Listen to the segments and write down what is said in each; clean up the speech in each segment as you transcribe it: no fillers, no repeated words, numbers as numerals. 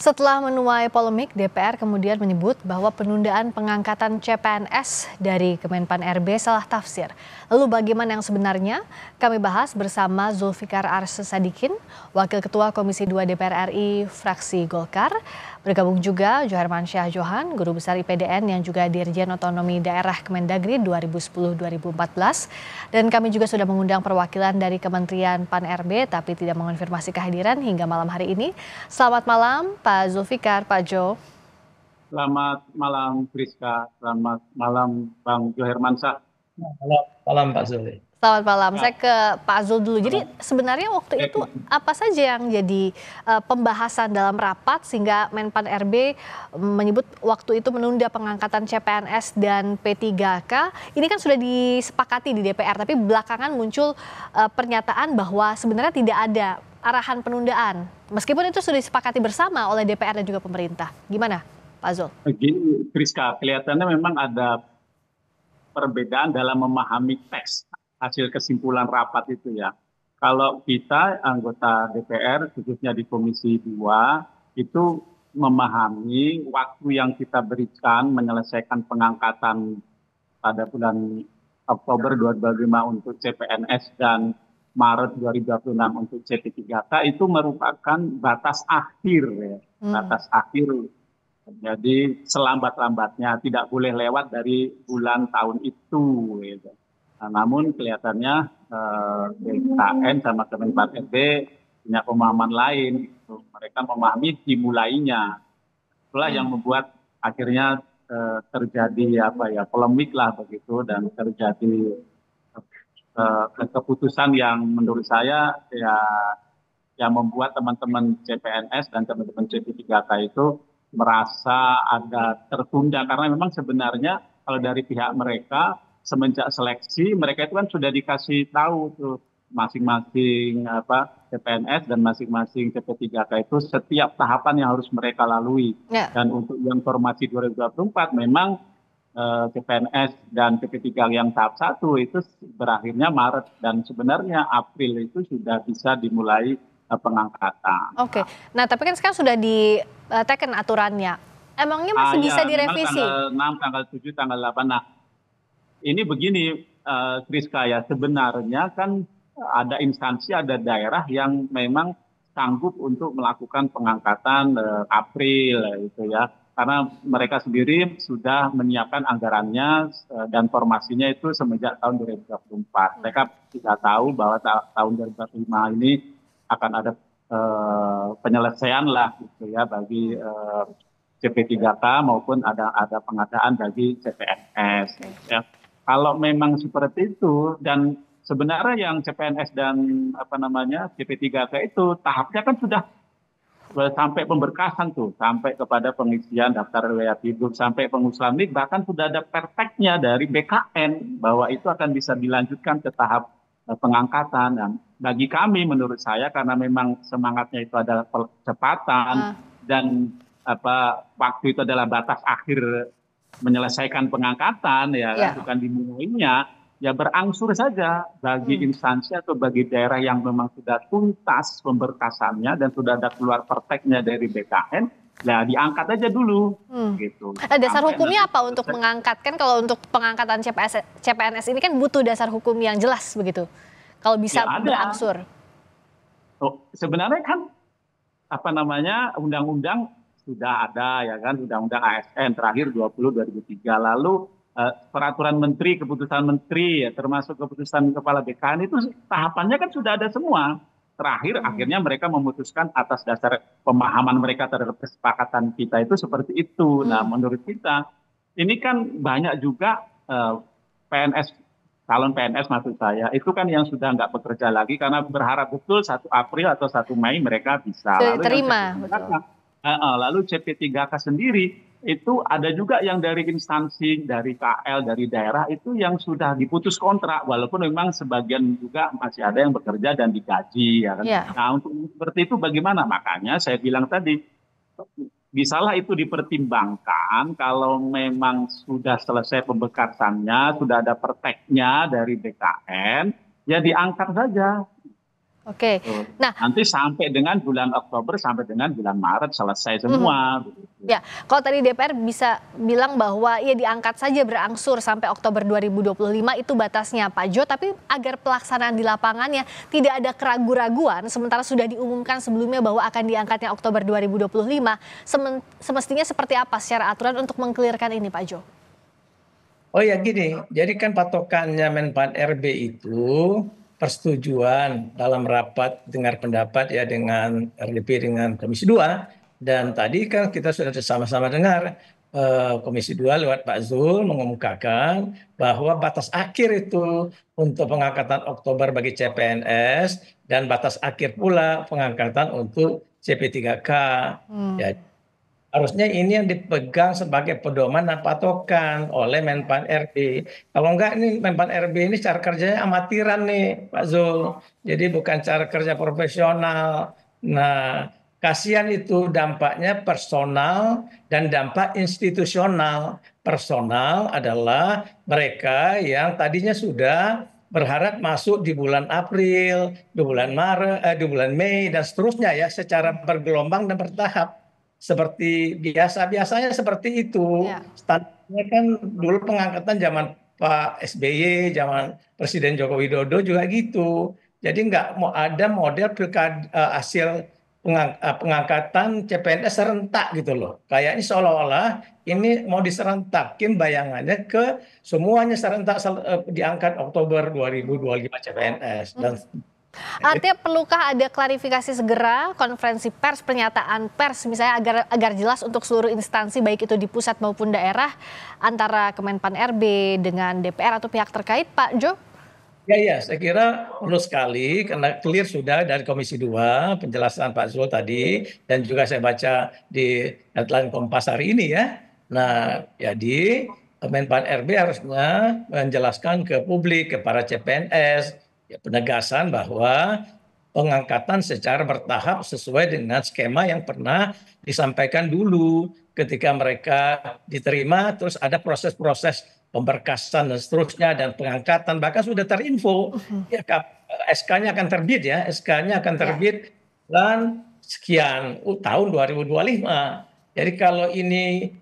Setelah menuai polemik, DPR kemudian menyebut bahwa penundaan pengangkatan CPNS dari Kemenpan RB salah tafsir. Lalu bagaimana yang sebenarnya? Kami bahas bersama Zulfikar Arsesadikin, Wakil Ketua Komisi 2 DPR RI fraksi Golkar. Bergabung juga Johermansyah Johan, Guru Besar IPDN yang juga Dirjen Otonomi Daerah Kemendagri 2010-2014. Dan kami juga sudah mengundang perwakilan dari Kementerian Pan RB tapi tidak mengonfirmasi kehadiran hingga malam hari ini. Selamat malam Pak Zulfikar, Pak Jo. Selamat malam Priska, selamat malam Bang Johermansyah. Selamat malam Pak Zuli. Selamat malam, Ya, saya ke Pak Zul dulu. Jadi malam. sebenarnya waktu itu apa saja yang jadi pembahasan dalam rapat sehingga Menpan RB menyebut waktu itu menunda pengangkatan CPNS dan P3K. Ini kan sudah disepakati di DPR, tapi belakangan muncul pernyataan bahwa sebenarnya tidak ada arahan penundaan. Meskipun itu sudah disepakati bersama oleh DPR dan juga pemerintah. Gimana Pak Zul? Begini Priska, kelihatannya memang ada perbedaan dalam memahami teks hasil kesimpulan rapat itu ya. Kalau kita anggota DPR khususnya di Komisi 2 itu memahami waktu yang kita berikan menyelesaikan pengangkatan pada bulan Oktober 2025 untuk CPNS dan Maret 2026 untuk CP3K itu merupakan batas akhir ya. Batas akhir. Jadi selambat-lambatnya tidak boleh lewat dari bulan tahun itu gitu. Nah, namun kelihatannya BKN sama Kemenpan RB punya pemahaman lain gitu. Mereka memahami dimulainya. Itulah yang membuat akhirnya terjadi polemik lah begitu dan terjadi keputusan yang menurut saya ya yang membuat teman-teman CPNS dan teman-teman CP3K itu merasa ada tertunda karena memang sebenarnya kalau dari pihak mereka semenjak seleksi mereka itu kan sudah dikasih tahu tuh masing-masing CPNS dan masing-masing CP3K itu setiap tahapan yang harus mereka lalui. Ya. Dan untuk yang formasi 2024 memang CPNS dan CP3 yang tahap 1 itu berakhirnya Maret dan sebenarnya April itu sudah bisa dimulai pengangkatan. Oke, nah tapi kan sekarang sudah diteken aturannya. Emangnya masih bisa Ya, memang direvisi? tanggal 6, tanggal 7, tanggal 8. Nah, ini begini, Priska ya, sebenarnya kan ada instansi, ada daerah yang memang sanggup untuk melakukan pengangkatan April gitu ya. Karena mereka sendiri sudah menyiapkan anggarannya dan formasinya itu semenjak tahun 2024. Mereka sudah tahu bahwa tahun 2025 ini akan ada penyelesaian lah gitu ya bagi CP3K maupun ada pengadaan bagi CPNS. Ya. Kalau memang seperti itu dan sebenarnya yang CPNS dan CP3K itu tahapnya kan sudah sampai pemberkasan tuh, sampai kepada pengisian daftar riwayat hidup, sampai pengusulan NIK, bahkan sudah ada perteknya dari BKN bahwa itu akan bisa dilanjutkan ke tahap pengangkatan. Dan bagi kami menurut saya karena memang semangatnya itu adalah percepatan dan waktu itu adalah batas akhir menyelesaikan pengangkatan ya. Bukan dimulainya ya berangsur saja bagi instansi atau bagi daerah yang memang sudah tuntas pemberkasannya dan sudah ada keluar perteknya dari BKN ya diangkat aja dulu gitu. Dasar hukumnya apa untuk mengangkat? Kan kalau untuk pengangkatan CPNS ini kan butuh dasar hukum yang jelas begitu. Kalau bisa Ya, berangsur. Sebenarnya kan undang-undang sudah ada ya kan, undang-undang ASN terakhir 20/2003, lalu peraturan menteri, keputusan menteri ya termasuk keputusan kepala BKN itu tahapannya kan sudah ada semua. Terakhir akhirnya mereka memutuskan atas dasar pemahaman mereka terhadap kesepakatan kita itu seperti itu. Nah, menurut kita ini kan banyak juga PNS, calon PNS maksud saya, itu kan yang sudah nggak bekerja lagi karena berharap betul 1 April atau 1 Mei mereka bisa. Sudah diterima. Lalu CP3K sendiri itu ada juga yang dari instansi, dari KL, dari daerah itu yang sudah diputus kontrak, walaupun memang sebagian juga masih ada yang bekerja dan digaji. Ya kan? Nah, untuk seperti itu bagaimana? Makanya saya bilang tadi, bisalah itu dipertimbangkan kalau memang sudah selesai pemberkasannya, sudah ada perteknya dari BKN, ya diangkat saja. Oke. Nah, Nanti sampai dengan bulan Oktober sampai dengan bulan Maret selesai semua. ya, kalau tadi DPR bisa bilang bahwa ya diangkat saja berangsur sampai Oktober 2025 itu batasnya Pak Jo, tapi agar pelaksanaan di lapangannya tidak ada keraguan-raguan sementara sudah diumumkan sebelumnya bahwa akan diangkatnya Oktober 2025, semestinya seperti apa secara aturan untuk mengkelirkan ini Pak Jo? Oh ya gini, jadi kan patokannya Menpan RB itu persetujuan dalam rapat dengar pendapat ya dengan RDP dengan Komisi 2. Dan tadi kan kita sudah sama-sama dengar Komisi 2 lewat Pak Zul mengemukakan bahwa batas akhir itu untuk pengangkatan Oktober bagi CPNS dan batas akhir pula pengangkatan untuk CP3K. Ya, harusnya ini yang dipegang sebagai pedoman dan patokan oleh Menpan RB. Kalau enggak ini Menpan RB ini cara kerjanya amatiran nih Pak Zul. Jadi bukan cara kerja profesional. Nah, kasihan itu dampaknya personal dan dampak institusional. Personal adalah mereka yang tadinya sudah berharap masuk di bulan April, di bulan Maret, di bulan Mei dan seterusnya ya secara bergelombang dan bertahap seperti biasa. Biasanya seperti itu. Ya. Standarnya kan dulu pengangkatan zaman Pak SBY, zaman Presiden Joko Widodo juga gitu. Jadi nggak mau ada model hasil pengangkatan CPNS serentak gitu loh. Kayaknya seolah-olah ini mau diserentakin bayangannya ke semuanya serentak diangkat Oktober 2025 CPNS. Dan Artinya perlukah ada klarifikasi segera, konferensi pers, pernyataan pers misalnya agar jelas untuk seluruh instansi baik itu di pusat maupun daerah antara Kemenpan RB dengan DPR atau pihak terkait Pak Jo? Ya, saya kira perlu sekali karena clear sudah dari Komisi 2 penjelasan Pak Zul tadi dan juga saya baca di headline Kompas hari ini ya. Nah, jadi Menpan RB harusnya menjelaskan ke publik, ke para CPNS, ya, penegasan bahwa pengangkatan secara bertahap sesuai dengan skema yang pernah disampaikan dulu ketika mereka diterima, terus ada proses-proses pemberkasan dan seterusnya dan pengangkatan bahkan sudah terinfo ya SK-nya akan terbit ya SK-nya akan Ya. terbit dan sekian tahun 2025. Jadi kalau ini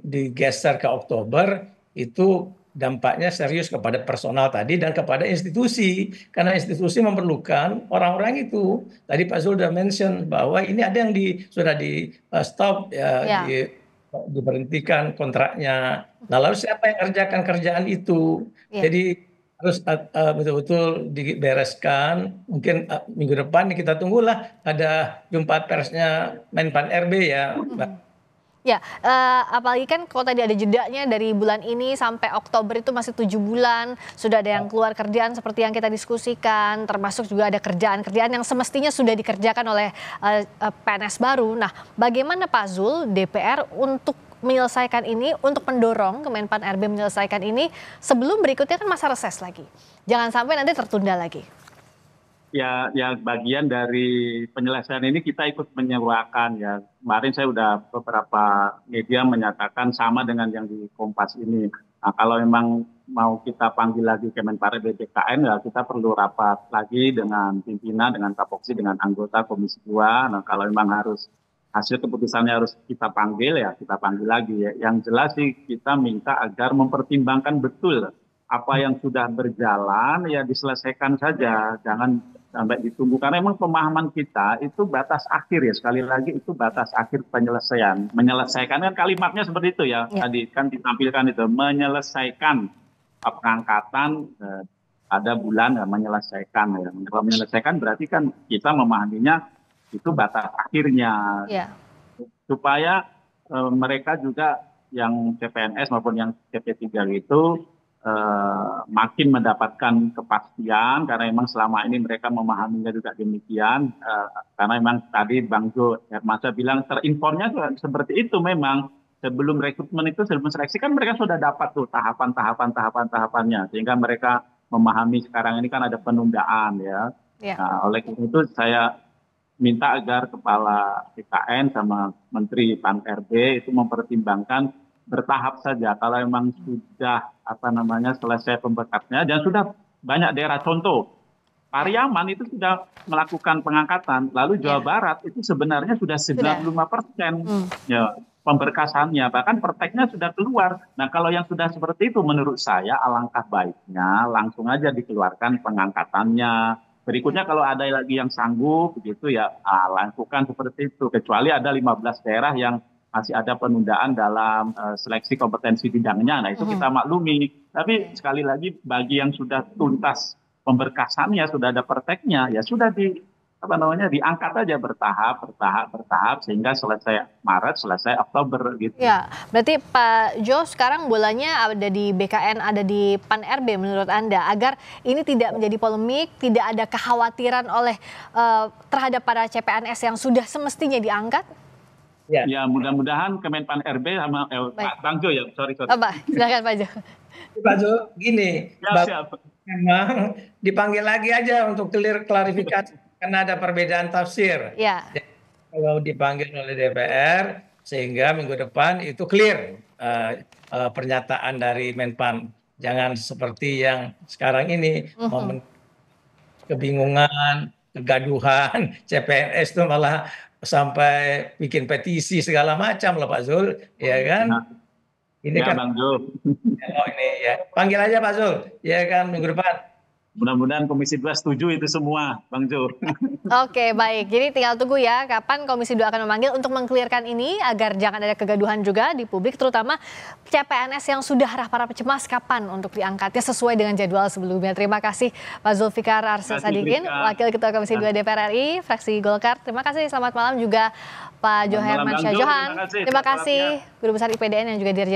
digeser ke Oktober itu dampaknya serius kepada personal tadi dan kepada institusi karena institusi memerlukan orang-orang itu. Tadi Pak Zul sudah mention bahwa ini ada yang sudah di stop ya, Ya. diberhentikan kontraknya. Nah, lalu siapa yang kerjakan kerjaan itu? Ya. Jadi harus betul-betul dibereskan. Mungkin minggu depan kita tunggulah ada jumpa persnya Menpan RB ya, Mbak. Ya, apalagi kan kalau tadi ada jedanya dari bulan ini sampai Oktober itu masih 7 bulan, sudah ada yang keluar kerjaan seperti yang kita diskusikan, termasuk juga ada kerjaan-kerjaan yang semestinya sudah dikerjakan oleh PNS baru. Nah, bagaimana Pak Zul, DPR untuk menyelesaikan ini, untuk mendorong Kemenpan RB menyelesaikan ini sebelum berikutnya kan masa reses lagi. Jangan sampai nanti tertunda lagi. Ya bagian dari penyelesaian ini kita ikut menyuarakan ya. Kemarin saya udah beberapa media menyatakan sama dengan yang di Kompas ini. Nah, kalau memang mau kita panggil lagi Kemenpar BPKN ya kita perlu rapat lagi dengan pimpinan, dengan Kapoksi, dengan anggota Komisi 2. Nah, kalau memang harus hasil keputusannya harus kita panggil ya kita panggil lagi ya. Yang jelas sih kita minta agar mempertimbangkan betul apa yang sudah berjalan ya diselesaikan saja, jangan sampai ditunggu karena memang pemahaman kita itu batas akhir ya sekali lagi itu batas akhir penyelesaian. Menyelesaikan kan kalimatnya seperti itu ya, tadi kan ditampilkan itu menyelesaikan pengangkatan pada bulan menyelesaikan ya. Kalau menyelesaikan berarti kan kita memahaminya itu batas akhirnya supaya mereka juga yang CPNS maupun yang CP3 itu makin mendapatkan kepastian karena memang selama ini mereka memahaminya juga demikian karena memang tadi Bang Jo Hermansyah bilang terinformnya seperti itu memang sebelum rekrutmen itu sebelum seleksi kan mereka sudah dapat tuh tahapannya sehingga mereka memahami sekarang ini kan ada penundaan ya. Nah, oleh itu saya minta agar Kepala BKN sama Menteri Pan RB itu mempertimbangkan bertahap saja. Kalau memang sudah selesai pemberkatnya dan sudah banyak daerah contoh Pariaman itu sudah melakukan pengangkatan, lalu Jawa Barat itu sebenarnya sudah 95% ya pemberkasannya, bahkan perteknya sudah keluar. Nah, kalau yang sudah seperti itu menurut saya alangkah baiknya langsung aja dikeluarkan pengangkatannya. Berikutnya kalau ada lagi yang sanggup begitu ya lakukan seperti itu. Kecuali ada 15 daerah yang masih ada penundaan dalam seleksi kompetensi bidangnya. Nah, itu kita maklumi. Tapi sekali lagi bagi yang sudah tuntas pemberkasannya, sudah ada perteknya, ya sudah diangkat aja bertahap sehingga selesai Maret, selesai Oktober gitu. Ya, berarti Pak Jo sekarang bolanya ada di BKN, ada di PAN RB menurut Anda, agar ini tidak menjadi polemik, tidak ada kekhawatiran terhadap para CPNS yang sudah semestinya diangkat? Ya, mudah-mudahan Kemenpan RB sama Bang Jo ya, sorry. Silakan Pak Jo. Pak Jo, gini, Siap. memang dipanggil lagi aja untuk klarifikasi karena ada perbedaan tafsir. Ya. Kalau dipanggil oleh DPR sehingga minggu depan itu clear pernyataan dari Menpan. Jangan seperti yang sekarang ini kebingungan, kegaduhan, CPNS itu malah sampai bikin petisi segala macam lah Pak Zul, ya kan? Ini ya, kan Bang Zul. Ini ya, panggil aja Pak Zul, ya kan minggu depan. Mudah-mudahan Komisi 2 setuju itu semua, Bang Zul. Oke, baik. Jadi tinggal tunggu ya kapan Komisi 2 akan memanggil untuk mengklirkan ini agar jangan ada kegaduhan juga di publik, terutama CPNS yang sudah harap-harap cemas kapan untuk diangkatnya sesuai dengan jadwal sebelumnya. Terima kasih Pak Zulfikar Arsy Sadikin, Wakil Ketua Komisi 2 DPR RI, fraksi Golkar. Terima kasih, selamat malam juga Pak Joherman Syah Johan. Terima kasih Guru Besar IPDN yang juga dirjen